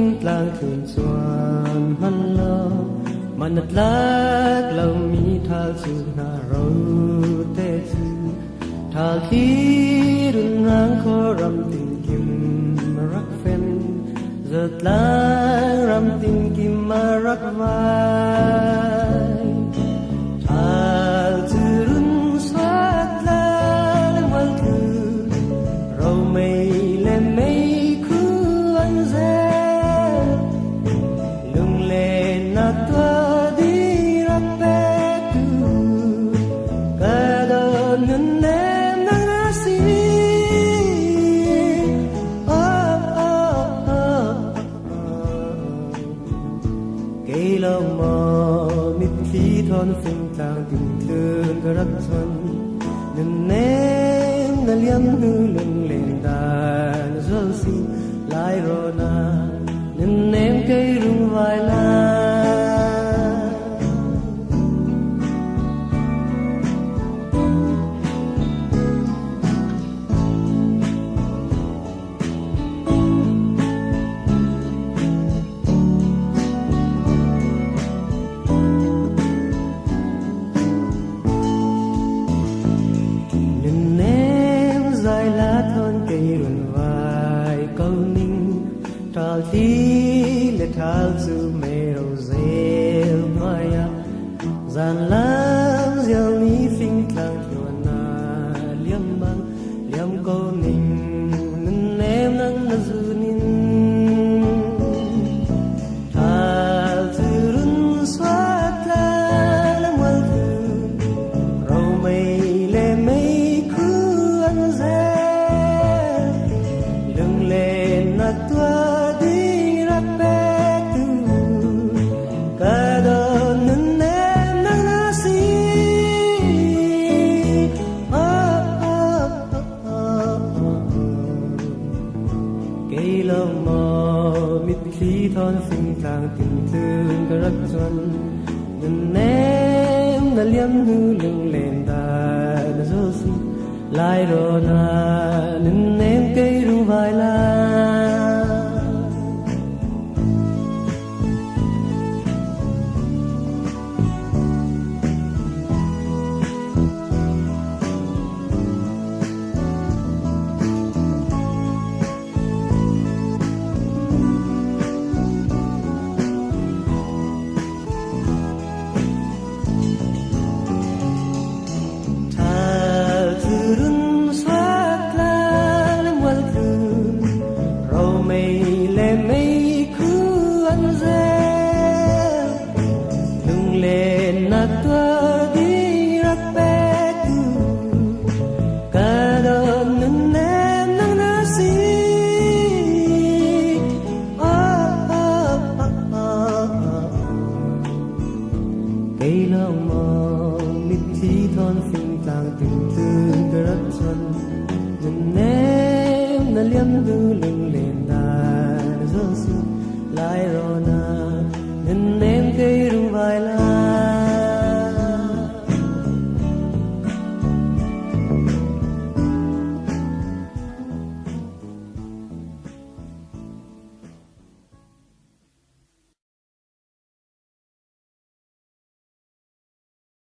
phình tlang thun xuân hân lo mà nát lắc lâu mi thal su na râu tê su thal khi run rang khó ram tình kim rak phen giật lang ram tình kim rak vai thal su run xoát lang wal thu râu mây lên mây khu ăn dê lung lên nát tua đi rap bê tu cả đời ngân em nắng nasi cây lòng mò mít khí thon phình tlang tình thương cơ rắc xuân ngân em na liam hư lưng lên đàn rơi xin lại rồi na ngân em cây rung vài la dài lá thon cây run vai câu ninh thal thi le thal su mê râu rêu maya gian lam gieo ní phình tlang thuần na liam băng liam câu ninh nên em nắng na du ninh thal su run xoát la lam wal thu râu mây le mây khu ăn dê lưng lên nát tua đi rap bê tu cả đời nên em nắng nasi cây lòng mò mít khí thon phình tlang tình thương cơ rắc xuân nên em đã liam hư lưng lên ta đã dô xin lại rồi na nên